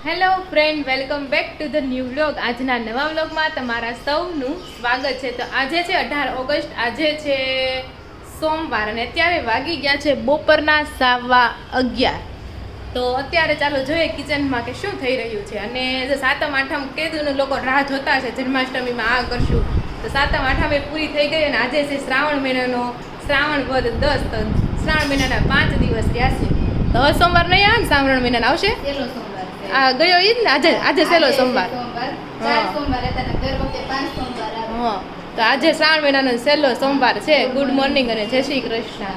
Hello friend, welcome back to the new vlog. આજના નવા વ્લોગમાં તમારા સૌનું સ્વાગત છે. તો આજે છે 18 ઓગસ્ટ, આજે છે સોમવાર અને અત્યારે વાગી ગયા છે બપોરના 11:15. તો અત્યારે ચાલો જોઈએ કિચનમાં કે શું થઈ રહ્યું છે. અને જો સાતમ આઠમ કેદુનું લોકો રાહ જોતા છે, જન્માષ્ટમીમાં આ કરશું. તો સાતમ આઠમ એ પૂરી થઈ ગઈ અને આજે છે શ્રાવણ મહિનાનો શ્રાવણ વદ 10. તો શ્રાવણ મહિનાના 5 દિવસ રહ્યા છે. તો હવે સોમવાર નહીં આવે ને, શ્રાવણ મહિનાના આવશે આ ગયો ઈ જ ને. આજે છેલ્લો સોમવાર. તો આજે શ્રાવણ મહિનાનો છેલ્લો સોમવાર છે. ગુડ મોર્નિંગ અને જય શ્રી કૃષ્ણ.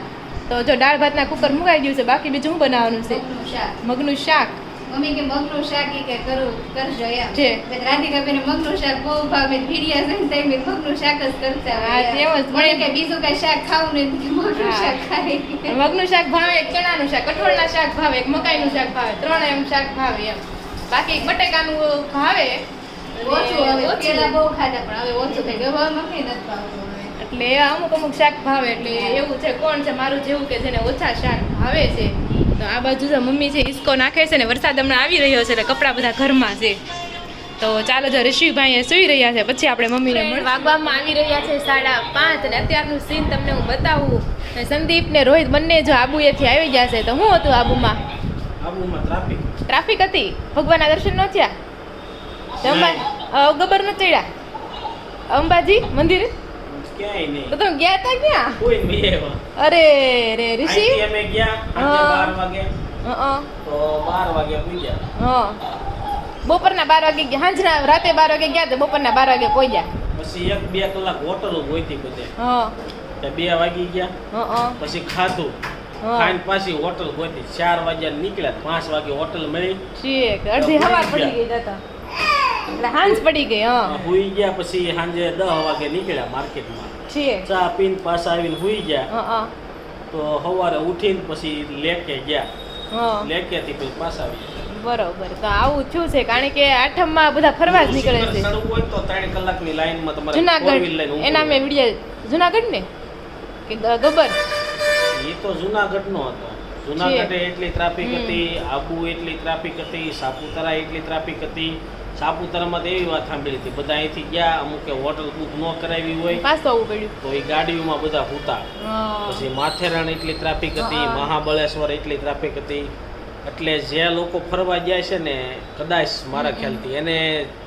તો જો દાળ ભાતના કુકર મુકાઈ ગયું છે, બાકી બીજું શું બનાવવાનું છે? મગનું શાક. મમ્મી કે મગનું શાક કે કરજો એમ છે. રાધિકા બેન મગનું શાક બહુ ભાવે, ભીડિયા છે ને તે મગનું શાક જ કરતા હા, હોય. તેમ જ. મને કે બીજું કઈ શાક ખાવું ને મગનું શાક ખાય. મગનું શાક ભાવે, એક ચણાનું શાક, કઠોળના શાક ભાવે, એક મકાઈનું શાક ભાવે, 3 એમ શાક ભાવે એમ. બાકી એક બટેકાનું ભાવે ઓછું હવે, ઓછું. પેલા બહુ ખાતા પણ હવે ઓછું થઈ ગયું. હવે મમ્મી નથી ભાવતું હવે. એટલે અમુક શાક ભાવે. એટલે એવું છે, કોણ છે મારું જેવું કે જેને ઓછા શાક ભાવે છે. તો આ બાજુ તો મમ્મી છે હિસકો નાખે છે ને વરસાદ હમણાં આવી રહ્યો છે એટલે કપડાં બધા ઘરમાં છે. તો ચાલો, જો ઋષિભાઈ સૂઈ રહ્યા છે, પછી આપણે મમ્મીને વાગવામાં આવી રહ્યા છે 5:30 અને અત્યારનું સીન તમને હું બતાવું. સંદીપ ને રોહિત બંને જો આબુએથી આવી ગયા છે. તો શું હતું આબુમાં? ટ્રાફિક હતી, ભગવાનના દર્શન ન થયા, ગબર ન ચડ્યા અંબાજી મંદિર. તો તમે ગયા હતા ક્યાં? અરે રે ઋષિ, બપોરના 12 વાગે ગયા, સાંજના રાતે 12 વાગે ગયા, તો બપોરના 12 વાગે પહોંચ્યા. પછી 1-2 કલાક હોટલ ગોઈતી બધે. 2 વાગી ગયા, પછી ખાધું, ખાઈને પાછી હોટલ ગોઈતી. 4 વાગ્યા નીકળ્યા, 5 વાગે હોટલ મળી. ઠીક, અડધી હવા પડી ગઈ હતા એટલે હાંજ પડી ગઈ. હુઈ ગયા, પછી સાંજે 10 વાગે નીકળ્યા માર્કેટમાં. ચા પીને પાછા આવીને હુઈ ગયા. તો સવારે ઉઠીને પછી લેકે ગયા, લેકેથી પછી પાછા આવ્યા. બરોબર. તો આવું શું છે, કારણ કે આઠમમાં બધા ફરવા જ નીકળે છે. સડવું હોય તો 3 કલાકની લાઈનમાં તમારે જુનાગઢ, એના મેં વિડીયો. જુનાગઢ ને કે ગબર? એ તો જુનાગઢનો હતો. જુનાગઢે એટલી ટ્રાફિક હતી, આબુ એટલી ટ્રાફિક હતી, સાપુતારા એટલી ટ્રાફિક હતી. સાપુતારામાં તો એવી વાત સાંભળી હતી, બધા અહીંથી ગયા, અમુકે હોટલ બુક ન કરાવી હોય પાછું આવવું પડ્યું, તો એ ગાડીઓમાં બધા હુતા. પછી માથેરાન એટલી ટ્રાફિક હતી, મહાબળેશ્વર એટલી ટ્રાફિક હતી. એટલે જે લોકો ફરવા જાય છે ને, કદાચ મારા ખ્યાલથી એને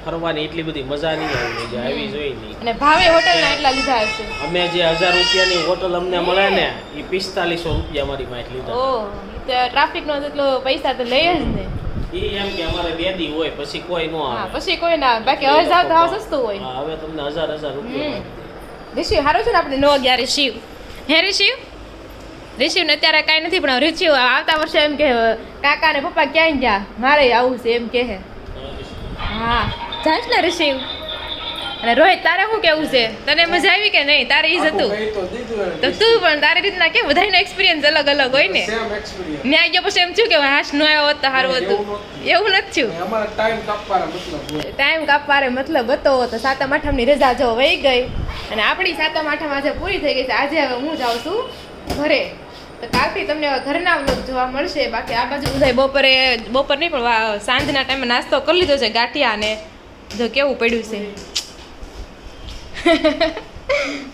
ફરવાની એટલી બધી મજા નહીં આવી, જે આવી જોઈ નહીં. અને ભાવે હોટલના એટલા લીધા હશે. અમે જે 1000 રૂપિયાની હોટલ અમને મળે ને, એ 4500 રૂપિયા મારી પાસે લીધા. ઓહ, ટ્રાફિકનો જેટલો પૈસા તો લઈ જ ને. એ એમ કે અમારે 2 દી હોય, પછી કોઈ ન આવે. પછી કોઈ ના આવે, બાકી હવે જાવ તો હાવ સસ્તું હોય. હવે તમને 1000 રૂપિયા. ઋષિ હારો છે ને, આપણે નો ગયા ઋષિ. હે ઋષિ? ઋષિને અત્યારે કાંઈ નથી, પણ ઋષિ આવતા વર્ષે એમ કે કાકા ને પપ્પા ક્યાંય ગયા, મારે આવું છે એમ કહે. હા, જાશ ને ઋષિ. અને રોહિત, તારે શું કેવું છે? તને મજા આવી કે નહીં? તારે ઈ જ હતું તો તું પણ તારી રીતના કેમ, બધાનો એક્સપિરિયન્સ અલગ અલગ હોય ને. ન્યાય ગયો પછી એમ થયું કે હાશ ન આવ્યો હોત તો સારું હતું, એવું નથી થયું. ટાઈમ કાપવારે મતલબ હતો. તો સાતમ આઠમની રજા જો વહી ગઈ અને આપણી સાતમ આઠમ આજે પૂરી થઈ ગઈ છે. આજે હવે હું જાઉં છું ઘરે. તો કાલથી તમને ઘરના વ્લોગ જોવા મળશે. બાકી આ બાજુ બધા બપોર નહીં પણ સાંજના ટાઈમે નાસ્તો કરી લીધો છે, ગાંઠિયા ને જો કેવું પડ્યું છે.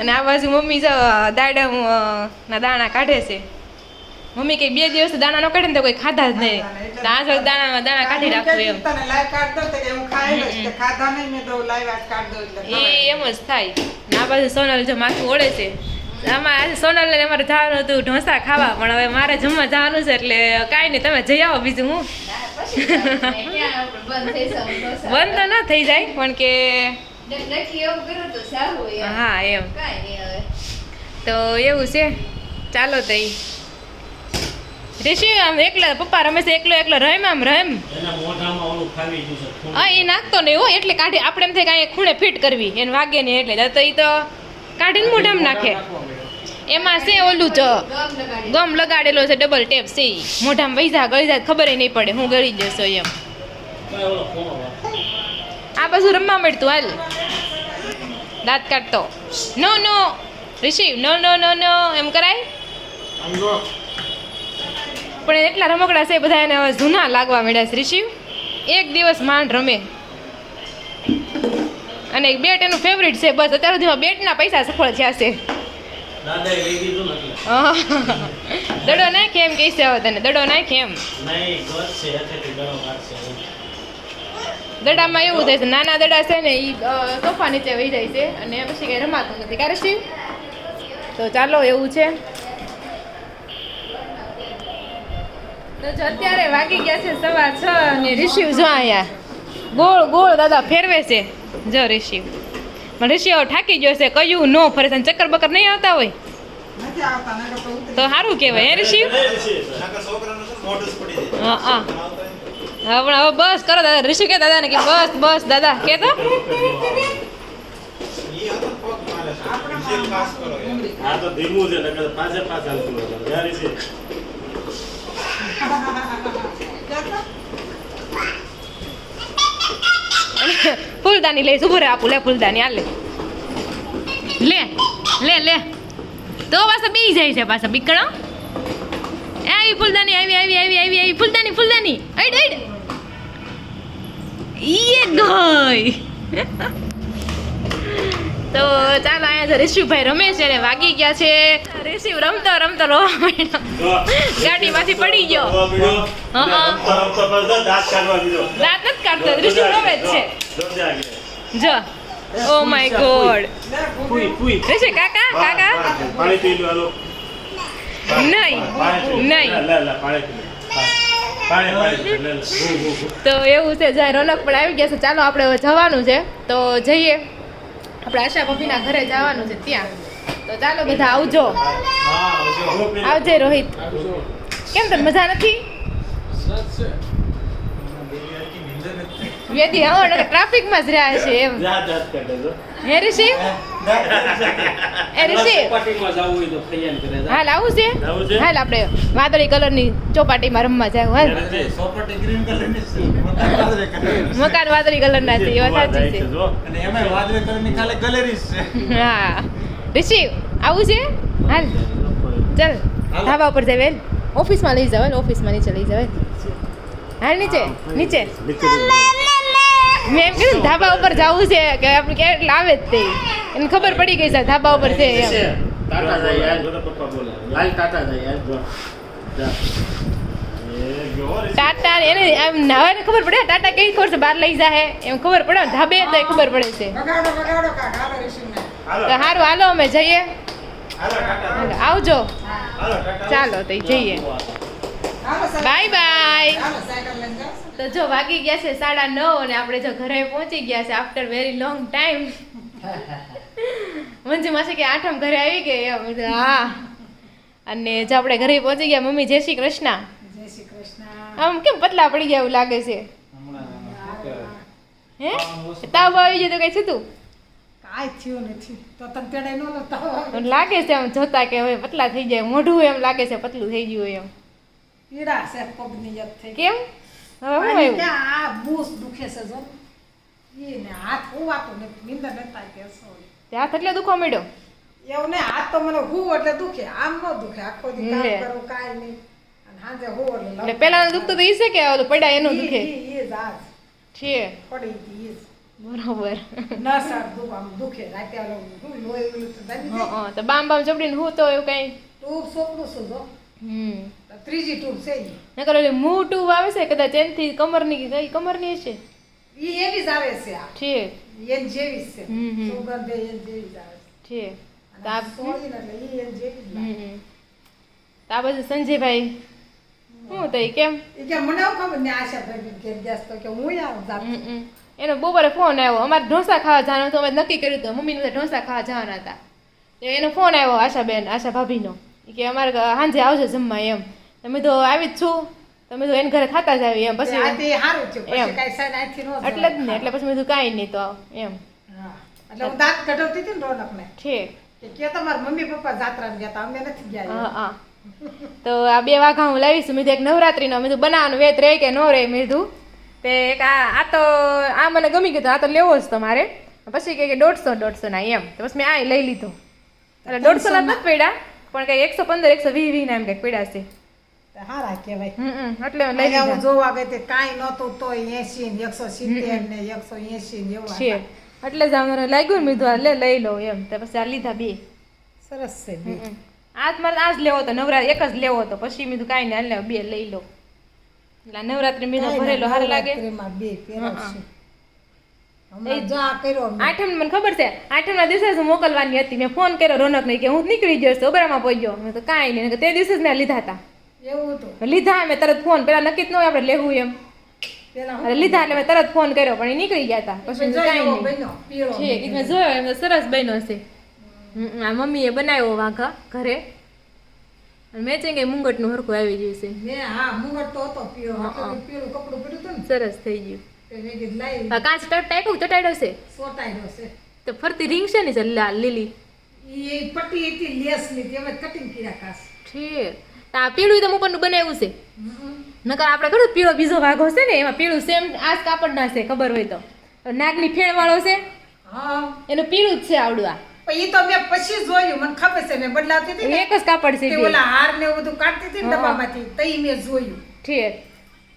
અને આ બાજુ મમ્મી જો દાડમ ના દાણા કાઢે છે. મમ્મી કઈ 2 દિવસ દાણા ન કાઢે ને તો કોઈ ખાધા જ નહીં. આ જો દાણા કાઢી રાખવું એમ. એ એમ જ થાય. આ બાજુ સોનલ જો માથું ઓળે છે. આમાં આજે સોનલને અમારે જવાનું હતું ઢોસા ખાવા, પણ હવે મારે જમવા જવાનું છે એટલે કાંઈ નહીં, તમે જઈ આવો. બીજું હું બંધ તો ના થઈ જાય, પણ કે હા એમ. તો એવું છે. ચાલો તો ઋષિ આમ એકલા પપ્પા રમે છે, એકલો રમ આમ રમ. હા, એ નાખતો નહીં હોય એટલે કાઢી. આપણે એમ થાય કે અહીંયા ખૂણે ફિટ કરવી, એને વાગે ને એટલે તો એ તો કાઢીને મોઢામાં નાખે. એમાં છે ઓલું જ ગમ લગાડેલો છે, ડબલ ટેપ છે. મોઢામાં વૈઝા ગળી જાય ખબર નહીં પડે, હું ગળી જશો એમ. આ બાજુ રમવા મળતું. હાલ દાંત કાઢતો. નો ઋષિ, નો એમ કરાય. પણ એટલા રમકડા છે બધા એને હવે જૂના લાગવા મળ્યા છે ઋષિ. એક દિવસ માંડ રમે અને બેટ એનું ફેવરિટ છે બસ અત્યાર સુધીમાં બેટના પૈસા સફળ થયા છે દાદાએ લઈ દીધું ને એટલે. દડો નાખે એમ કહેશે હવે તને દડો નાખે એમ નહીં ગોત છે હેઠેથી દડો કાઢશે હવે. દડામાં એવું થાય છે નાના દડા છે ને એ સોફા નીચે વહી જાય છે અને પછી કઈ રમાતું નથી ક્યારે શિવ તો ચાલો એવું છે તો જો અત્યારે વાગી ગયા છે 6:30 અને રિશિવ જો અહીંયા ગોળ ગોળ દાદા ફેરવે છે જો રિશિવ પણ રિશિવ થાકી ગયો છે કયું નો ફરે છે ચક્કર બકર નહીં આવતા હોય તો સારું કહેવાય હે રિશિવ હા હા હા પણ હવે બસ કરો દાદા રિશિવ કે દાદાને કે બસ બસ દાદા કે તો આ તો ધીમું છે નકર પાછે હાલતું હોય જારી છે ફૂલદાની લઈશ ઉભો રે આપું લે ફૂલદાની હાલ લે લે લે તો પાછા બી જાય છે પાછા બીકણો આવી ફૂલદાની આવી આવી આવી આવી આવી ફૂલદાની ફૂલદાની અડ અડ ઈએ ગઈ તો ચાલો અહીંયા રિશિવભાઈ રમે છે ને વાગી ગયા છે રિશિવ રમતો રમતો રોવા માંડ્યો ગાડીમાંથી પડી ગયો દાંત કાઢવા દીધો દાંત નથી કાઢતો રિશિવ રમે જ છે જો ઓ માય ગોડ રિશિવ કાકા કાકા પાણી પી લો હાલો નહીં નહીં પાણી પી લો પાણી લે લે તો એવું છે જ્યાં રોનક પણ આવી ગયા છે ચાલો આપણે હવે જવાનું છે તો જઈએ આપણે આશા ભાભીના ઘરે જવાનું છે ત્યાં તો ચાલો બધા આવજો આવજે રોહિત કેમ તને મજા નથી વેદી હવે ટ્રાફિકમાં જ રહ્યા છે એમ દાંત કાઢે જો હે રિશિવ એ રિશિવ ચોપાટીમાં જવું હોય તો ફૈયાન કરે જા. હાલ આવું છે આવું છે? હાલ આપણે વાદળી કલરની ચોપાટીમાં રમવા જાય હાલ સોપટી ગ્રીન કલરની છે મકાન વાદળી કલરના છે એ વાત સાચી છે જો અને એમાં વાદળી કલરની ખાલી ગેલેરી છે હા રિશિવ આવું છે હાલ ચાલ ધાબા ઉપર જાય વેલ ઓફિસમાં લઈ જાવ ઓફિસમાં નીચે લઈ જાવ હાલ નીચે નીચે મેં એમ કીધું ધાબા ઉપર જવું છે કે આપણે કેટલા આવે જ તે એને ખબર પડી ગઈ છે ધાબા ઉપર છે એમ ટાટા જાય યાર બધા પપ્પા બોલે લાલ ટાટા જાય યાર જો જા એ ગયો રે ટાટા એને એમ હવે ખબર પડે ટાટા કઈ ખબર છે બહાર લઈ જાય એમ ખબર પડે ને, ધાબે તો ખબર પડે છે વગાડો વગાડો કાકા હાલો રિશિવને હાલો તો સારું હાલો અમે જઈએ હાલો ટાટા હાલો, આવજો હાલો ટાટા ચાલો તો જઈએ હાલો સર બાય બાય હાલો સાયકલ લઈને જાઓ તો જો વાગી ગયા છે 9:30 અને આપણે જો ઘરે પહોંચી ગયા છે after very long time Manju માસી કે આઠમ ઘરે આવી ગઈ એમ મેં કીધું, હા અને જો આપણે ઘરે પહોંચી ગયા મમ્મી જય શ્રી કૃષ્ણ જય શ્રી કૃષ્ણ આમ કેમ પતલા પડી ગયા એવું લાગે છે હે તાવ આવી ગયો તો કઈ થયું કાંઈ થયું નથી તો તને તેડાઈ ન લેતા લાગે છે આમ જોતા કે હવે પતલા થઈ જાય મોઢું એમ લાગે છે પતલું થઈ ગયું એમ પીડા છે પગની યાદ થઈ કેમ હવે શું અને આવ્યું ત્યાં આ બૂસ દુખે છે જો ઈ ને હાથ હોવાતો નથી નીંદર નતા કે સોરી તે હાથ એટલે દુખવા માંડ્યો એવું ને હાથ તો મને હું એટલે દુખે આમ ન દુખે આખો દી કામ લે. કરું કાંઈ નહીં અને સાંજે હું એટલે પેલા દુખતું તો ઈ છે કે ઓલું પડ્યા એનું દુખે ઈ જ આજ છે પડી હતી ઈ જ બરોબર નસર આમ દુખે રાતે ઓલું હું લોહી ઓલું તો જામી જાય. હા તો બામ બામ ચપડીને હું તો એવું કઈ ટૂબ સોપડું છું જો ત્રીજી ટૂબ છે ઈ. નકર ઓલી મૂ ટૂબ આવે છે કદાચ એનથી કમરની કઈ કમરની હશે ઈ એવી જ આવે છે આ છે એન જેવી જ છે હમ, હમ. સુગંધ એન જેવી જ આવે છે છે અને તો આ સોળી ને એટલે ઈ એન જેવી જ લાગે. તો આ બાજુ સંજયભાઈ શું થઈ કેમ ઈ કે મને એવું ખબર ને આશા ભાઈ ઘેર ગયા તો કે હું આવું જાત એનો બપોરે ફોન આવ્યો અમારે ઢોસા ખાવા જવાનું હતું અમે નક્કી કર્યું હતું મમ્મીને બધા ઢોસા ખાવા જવાના હતા તો એનો ફોન આવ્યો આશાબેન આશા ભાભીનો ઈ કે અમારે સાંજે આવજો જમવા એમ તમે તો આવી જ છું તમે તો એને ઘરે ખાતા જ આવી એમ આ પછી તે હારું છે એમ. પછી કાંઈ સાઈડ આંખથી ન એટલે જ ને એટલે પછી મેં કીધું કાંઈ નહીં તો એમ હા એટલે હું દાંત કઢાવતી હતી ને રોનકને ઠીક કે તમારા મમ્મી પપ્પા જાત્રામાં ગયા તા અમે નથી ગયા હા હા તો આ 2 વાઘા હું લાવીશું મેં કીધું એક નવરાત્રીનો મેં કીધું બનાવવાનું વેત રહે કે ન રહે મેં કીધું તે એક આ તો આ મને ગમી ગયું આ તો લેવો જ તમારે પછી કે 150 ના એમ તો બસ મેં આ લઈ લીધો એટલે 150 ના નથી પડ્યા પણ કંઈક 115 120 ના એમ કંઈક પડ્યા છે તો હારા કહેવાય. એટલે લઈ અહીંયા હું લીધા જોવા ગઈ તે કાંઈ નહોતું તોય 80 ને 170 ને 180 ને એવા છે. એટલે જ અમારે લાગ્યું ને મીધું લે લઈ લઉં એમ તો પછી આ લીધા બે. સરસ છે બે. આજ મારે આજ લેવો હતો નવરાત્રી એક જ લેવો હતો પછી મીધું કાંઈ નહીં હાલ બે લઈ લો એટલે નવરાત્રી મીધો ભરેલો હાર લાગે. નવરાત્રીમાં બે પહેરાવશે. હમણાં જો આ કર્યો મેં. આઠમ મને ખબર છે આઠમના દિવસે જ હું મોકલવાની હતી મેં ફોન કર્યો રોનકને કે હું નીકળી ગયો છું ઓબરામાં પહોંચ્યો મેં તો કાંઈ નહીં તે દિવસે જ મેં લીધા હતા એવું હતું. લીધા મેં તરત ફોન પેલા નક્કી જ ન હોય આપણે લેવું એમ પેલા એટલે લીધા એટલે મેં તરત ફોન કર્યો પણ એ નીકળી ગયા હતા પછી મેં કાંઈ એવો નહીં બન્યો, પીળો છે કે મેં જોયો એમ તો સરસ બન્યો છે આ મમ્મીએ બનાવ્યો વાઘા ઘરે અને મેચિંગ એ મુંગટનું હરખું આવી ગયું છે મેં હા મુંગટ તો હતો પીળો એટલે મેં પીળું કપડું પહેર્યું હતું ને સરસ થઈ ગયું તે મેં કીધું લાઈ આ કાચ ટાઈકું ચટાડ્યો છે સોટાડ્યો છે. તો ફરતી રીંગ છે ને છે લાલ લીલી એ પટ્ટી હતી લેસ લીધી અમે કટિંગ કર્યા ખાસ. ઠીક આ પીળું તો ઉપરનું બનાવ્યું છે નકર આપણે ખરું પીળો બીજો વાઘો છે ને એમાં પીળું સેમ આ જ કાપડના છે ખબર હોય તો નાગની ફેણ વાળો છે હા એનું પીળું જ છે આવડું આ પણ એ તો મેં પછી જોયું મને ખબર છે મેં બદલાવતી હતી ને એક જ કાપડ છે તે બે. ઓલા હાર ને એવું બધું કાઢતી હતી ને ડબ્બામાંથી તઈ મેં જોયું. ઠીક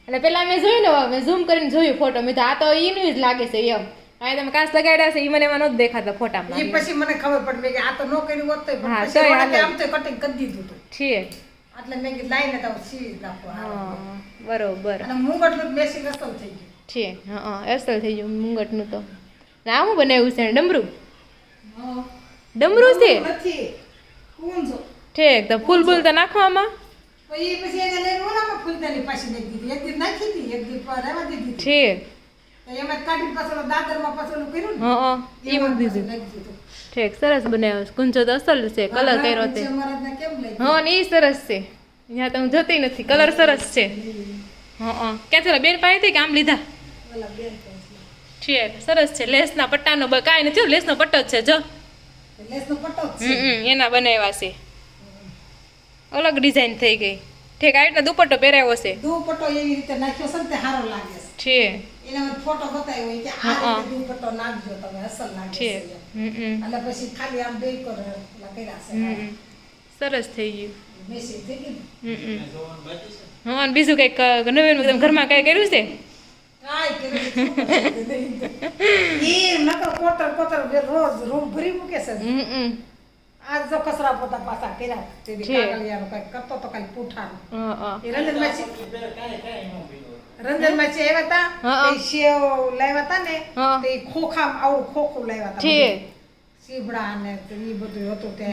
એટલે પેલા મેં જોયું ને મેં ઝૂમ કરીને જોયું ફોટો મેં તો આ તો એનું જ લાગે છે એમ આ તમે કાચ લગાડ્યા છે એ મને એમાં નહોતું દેખાતા એ ફોટામાં પછી મને ખબર પડી મેં કે આ તો નો કર્યું હોત તોય પણ હા, પછી તોય ઓલા કે હાલે. આમ તો કટિંગ કરી દીધું હતું ઠીક એટલે મેં કીધું લાઈને તો સીવી નાખો હા બરોબર અને મુંગટનું મેસી રસલ થઈ ગયું. ઠીક હા અસલ થઈ ગયું મુંગટનું તો ના હું બનાવ્યું છે ડમરું હા. ડમરું છે નથી કુંજો ઠીક તો ફૂલ બૂલ તો નાખવામાં પછી પછી એને લઈને ઓલામાં ફૂલદાની પાછી નાખી દીધી એક દી નાખી હતી એક દી પર રહેવા દીધી હતી. ઠીક તો એમાં કાઢી પાછળ દાદરમાં પાછળ કર્યું ને હા એ એમાં મૂકી પાછું દીધું નાખી દીધું. ઠીક સરસ બનાવ્યો છે કુંજો તો અસલ છે કલર કર્યો તે પંચ મહારાજના કેમ લઈ હા ને એ સરસ છે ત્યાં તો હું જતી નથી કલર સરસ છે હા ક્યાં ચાલો બેન પાસે કે આમ લીધા ઓલા બેન પાસે. ઠીક સરસ છે લેસના પટ્ટાનો કાંઈ નથી લેસનો પટ્ટો જ છે જો લેસનો પટ્ટો જ છે. એના બનાવ્યા છે અલગ ડિઝાઇન થઈ ગઈ ઠીક આ રીતના દુપટ્ટો પહેરાવ્યો છે દુપટ્ટો એવી રીતે નાખ્યો છે ને તે સારો લાગે છે. ઠીક એને મને ફોટો બતાવ્યો હોય કે આ રીતે દુપટ્ટો નાખજો તમે અસલ લાગે છે ઠીક એમ. એટલે પછી ખાલી આમ બે કર કર્યા છે સરસ થઈ ગયું મેસેજ થઈ ગયું. હા અને બીજું કંઈક નવીન તમે ઘરમાં કંઈ કર્યું છે કાંઈ કર્યું નથી. એ નકર કોતર રોજ રૂમ ભરી મૂકે છે. આજ જો કચરા પોતા પાછા કર્યા તે દી ઠીક. કાગળિયાનું કંઈક કરતો તો કાંઈ પૂઠાનું. હા એ રંજનમાસી રંજનમાસી આવ્યા હતા હા. તે સેવ લાવ્યા હતા ને હા. તે ખોખામાં આવું ખોખું લાવ્યા હતા ઠીક. બધું. સીબડા ને એ બધું હતું તે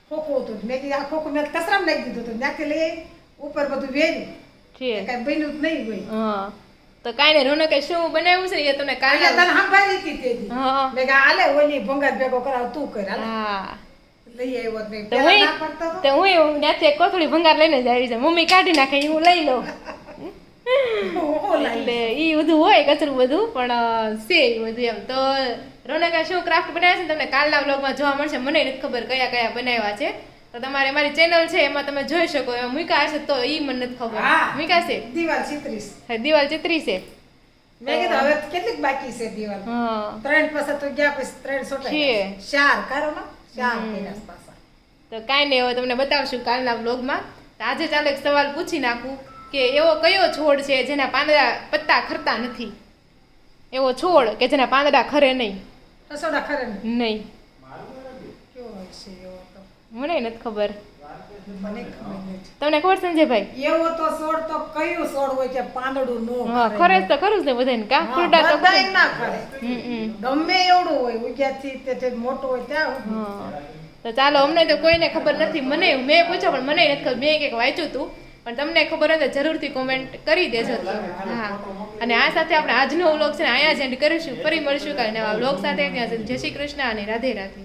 ખોખું હતું મેં કીધું આ ખોખું મેં કચરામાં નાખી દીધું હતું ત્યાંથી લઈ આવી, ઉપર બધું વેર્યું ઠીક કાંઈ બન્યું જ નહીં હોય. હા તો કાંઈ નહીં રોનકે શું બનાવ્યું છે ને એ તમને એટલે કાલે તને સંભાળી હતી તે દી. હા મેં કીધું હાલે ઓલી ભંગાર ભેગો કરાવ તું કર હાલે. હા લઈ આવ્યો જ નહીં. તો પહેલા હું ના પાડતો હતો. તો હું એવું ત્યાંથી એક કોથળી ભંગાર લઈને જ આવી છે મમ્મી કાઢી નાખે ઈ હું લઈ લઉં ઓહો, લાઈ. એટલે ઈ બધું હોય કચરું બધું પણ છે ઈ બધું એમ તો રોનકે શું ક્રાફ્ટ બનાવ્યા છે ને તમને કાલના વ્લોગમાં જોવા મળશે મને નથી ખબર કયા કયા બનાવ્યા છે તો તમારે મારી ચેનલ છે એમાં તમે જોઈ શકો એમાં મૂક્યા હશે તો ઈ મને નથી ખબર હા. મૂક્યા છે દિવાલ 36. હા, દિવાલ ચિત્રી છે મેં કીધું હવે કેટલીક બાકી છે દિવાલ. હા 3 પાસે તો ગયા પછી 3 સોટાઈ. છે. 4 કરો ને 4 કર્યા પાછા. તો કાંઈ નહીં હવે તમને બતાવશું કાલના વ્લોગમાં તો આજે ચાલો એક સવાલ પૂછી નાખું કે એવો કયો છોડ છે જેના પાંદડા પત્તા ખરતા નથી એવો છોડ કે જેના પાંદડા ખરે નહીં રસોડા ખરે ને નહીં કેવો હોય છે એવો તો મને નથી ખબર મને ખબર નથી. તમને ખબર સંજયભાઈ એવો તો છોડ તો કયું છોડ હોય કે પાંદડું નો હા ખરે તો ખરું જ ને બધાને કા ફ્રૂટા તો ખરું. બધાય ના ખરે. હમ. ગમે એવડું હોય ઉગ્યાથી તે મોટું હોય ત્યાં સુધી. હા તો ચાલો અમને તો કોઈને ખબર નથી મને મેં પૂછ્યો પણ મને નથી ખબર મેં કંઈક વાંચ્યું હતું પણ તમને ખબર હોય તો જરૂરથી કોમેન્ટ કરી દેજો હા અને આ સાથે આપણે આજનો વ્લોગ છે ને અહીંયા જ એન્ડ કરીશું ફરી મળીશું કાલે નવા વ્લોગ સાથે ત્યાં સુધી જય શ્રી કૃષ્ણ અને રાધે રાધે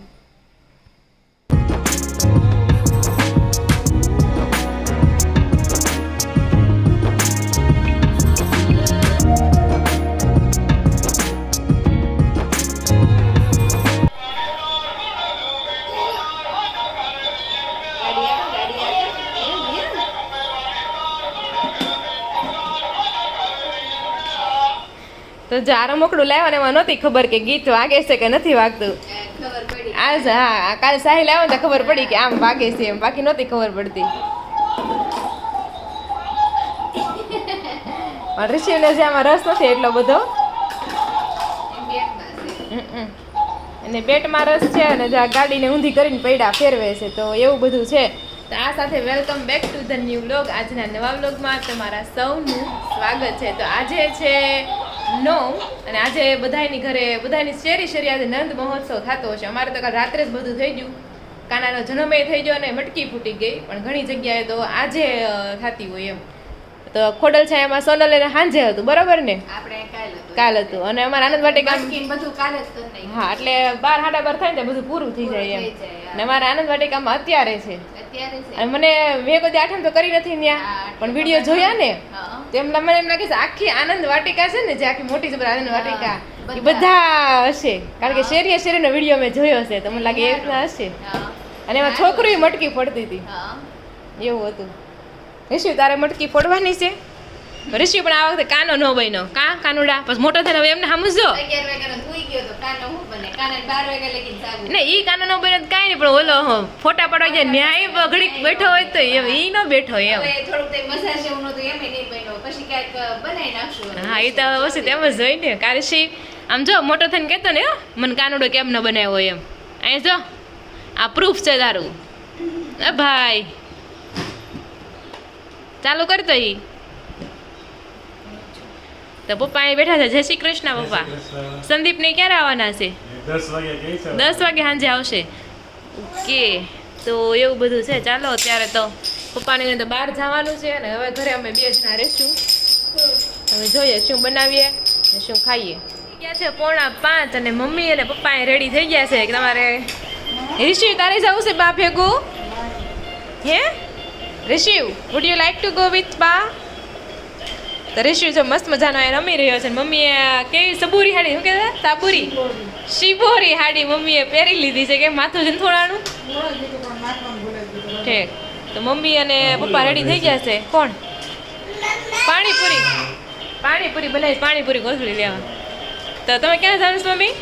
તો જો આ રમકડું લાવ્યા ને એમાં નહોતી ખબર કે ગીત વાગે છે કે નથી વાગતું ખબર પડી આજ હા કાલે સાહિલ આવ્યો ને તો ખબર પડી કે આમ વાગે છે એમ બાકી નહોતી ખબર પડતી પણ ઋષિને જે આમાં રસ નથી એટલો બધો. એમ પેટમાં છે. અને પેટમાં રસ છે અને જે આ ગાડીને ઊંધી કરીને પૈડા ફેરવે છે તો એવું બધું છે. તો આ સાથે welcome back to the new vlog. આજના નવા વ્લોગમાં તમારા સૌનું સ્વાગત છે. તો આજે છે 9 અને આજે બધાયની ઘરે બધાની શેરી આજે નંદ મહોત્સવ થતો હશે. અમારે તો કાલ રાત્રે જ બધું થઈ ગયું. કાનાનો જન્મ થઈ ગયો અને મટકી ફૂટી ગઈ, પણ ઘણી જગ્યાએ તો આજે થતી હોય એમ. તો ખોડલ છે એમાં સોનલ એને સાંજે હતું, બરાબર ને? આપણે કાલ હતું. અને અમારા આનંદ વાટિકા મટકી ને બધું કાલે જ કરી નાખ્યું. હા, એટલે 12 સાડા 12 થાય ને બધું પૂરું થઈ જાય એમ. થઈ જાય, હા. અને અમારા આનંદ વાટિકામાં અત્યારે છે. અત્યારે છે. અને મને મેં કોઈ આઠમ તો કરી નથી ત્યાં, હા, પણ વિડીયો જોયા ને હા. તો એમ મને એમ લાગે છે આખી આનંદ વાટિકા છે ને, જે આખી મોટી જબર આનંદ વાટિકા હા, એ બધા હશે. કારણ કે શેરીનો વિડીયો મેં જોયો હશે, તો મને લાગે એ રીતના હશે. હા. અને એમાં છોકરી મટકી ફોડતી હતી, હા. એવું હતું. ઋષિ તારે મટકી ફોડવાની છે? ઋષિ પણ આ વખતે કાનો ન બન્યો. કાનુડા પછી મોટો થઈને હવે એમને સમજો 11 વાગ્યાનો સૂઈ ગયો તો કાનો હું બને કાને 12 વાગ્યા લગીને જાગું. ને ઈ કાનો ન બન્યો તો કાંઈ નહીં, પણ ઓલો ફોટા પાડવા જાય ન્યાય ઘડીક બેઠો હોય તો એમ ઈ ન બેઠો એમ. હવે થોડુંક તે મજા છે એવું નતું એમ નહીં બન્યો. પછી ક્યાંક બનાવી નાખશું. હા, એ તો વસ્તુ તેમ જ હોય ને. કારશી આમ જો મોટો થઈને કહેતો ને મને કાનુડો કેમ ન બનાવ્યો એમ. અહીં જો આ પ્રૂફ છે તારું. એ ભાઈ ચાલુ કરતો ઈ તો પપ્પા અહીં બેઠા છે. જય શ્રી કૃષ્ણ પપ્પા. સંદીપ ને ક્યારે આવવાના છે? 10 વાગે ગઈ છે. 10 વાગે સાંજે આવશે. ઓકે, તો એવું બધું છે. ચાલો અત્યારે તો પપ્પાને તો બહાર જવાનું છે અને હવે ઘરે અમે 2 જણા રહીશું. હવે જોઈએ શું બનાવીએ ને શું ખાઈએ. ગયા છે 4:45 અને મમ્મી અને પપ્પા રેડી થઈ ગયા છે કે તમારે રિશિવ તારે જવું છે બા ભેગું? Hey Rishiv, would you like to go with ba? તો રિશિવ જો મસ્ત મજાનો એ રમી રહ્યો છે. મમ્મીએ કેવી સબુરી હાડી, શું કહેતા? સાબુરી શિબોરી હાડી મમ્મીએ પહેરી લીધી છે. કે માથું છે થોડાનું ઠીક. તો મમ્મી અને પપ્પા રેડી થઈ ગયા છે. કોણ? પાણીપુરી બનાવી. પાણીપુરી કોથળી લેવા. તો તમે ક્યાં જવાનું છો મમ્મી?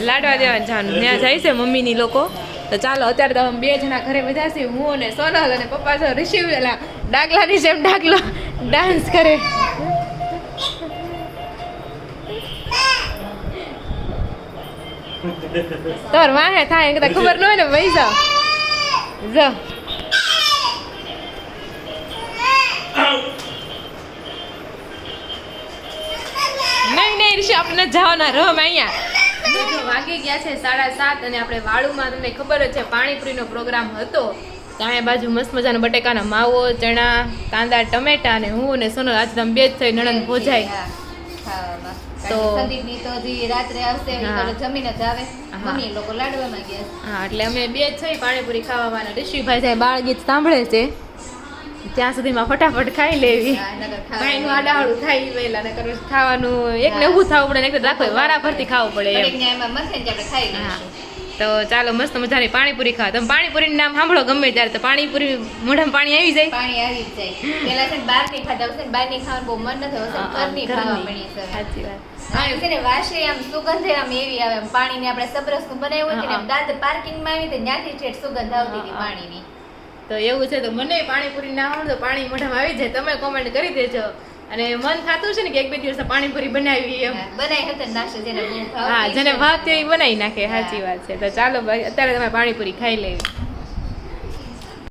લાડવા દેવા જવાનું. ત્યાં જાય છે મમ્મીની લોકો. તો ચાલો અત્યારે તો અમે 2 જણા ઘરે બધા છીએ, હું અને સોનલ અને પપ્પા તો રિશિવ એલા ડાગલાની જેમ ડાગલો ડાન્સ કરે. તોર વાહે થાય કે ખબર ન હોય ને ભાઈ જાવ જો. નહીં ઋષિ આપણે જવાના રમ અહીંયા. જો વાગી ગયા છે 7:30 અને આપણે વાળુમાં તમને ખબર જ છે પાણીપુરીનો પ્રોગ્રામ હતો. ત્યાં બાજુ મસ્ત મજાનો બટેકાનો માવો, ચણા, કાંદા, ટમેટા અને હું અને સોનલ આજે તમે 2 જ થઈ નણંદ ભોજાઈ. હા, ખાવામાં. તો સંદીપની તો હજી રાત્રે આવશે એ હા. તો જમીને જ આવે. હા. મમ્મી લોકો લાડવામાં ગયા છે. હા, એટલે અમે 2 જ થઈ પાણીપુરી ખાવામાં. ઋષિભાઈ સાહેબ બાળ ગીત સાંભળે છે ત્યાં સુધીમાં ફટાફટ ખાઈ લેવી. હા, નકર ખાવાનું ભાઈનું આડાહડું થાય પહેલા નકર ખાવાનું એકને ઊભું થવું પડે ને એકને રાખવું પડે. વારા ફરતી ખાવું પડે એમ. ઘડીક ને એમાં મથે ને આપણે ખાઈ હા, લઈશું. તો ચાલો મસ્ત મજાની પાણીપુરી ખાવા. તમે પાણીપુરીનું નામ સાંભળો ગમે ત્યારે તો પાણીપુરી મોઢામાં પાણી આવી જાય. પાણી આવી જ જાય. પેલા છે ને બહારની ખાધા હશે ને બહારની ખાવાનું બહુ મન નથી. હવે છે ને ઘરની ખાવા મળી છે. સાચી વાત. પાણી છે ને વાસે આમ સુગંધ આમ એવી આવે. આમ પાણીને આપણે સબરસનું બનાવ્યું હોય ને આમ દાંત પાર્કિંગમાં આવી તો ત્યાંથી ઠેઠ સુગંધ આવતી હતી પાણીની. તો એવું છે. તો મને પાણીપુરી ના આવડે તો પાણી મોઢામાં આવી જાય. તમે કોમેન્ટ કરી દેજો. અને મન થતું છે ને કે 1-2 દિવસ પાણીપુરી બનાવી એમ. બનાવી હતી નાખશે જેને બહુ હા, ભાવતી જેને છે. ભાવતી હોય એ બનાવી નાખે. સાચી વાત છે. તો ચાલો ભાઈ અત્યારે તમે પાણીપુરી ખાઈ લેવી.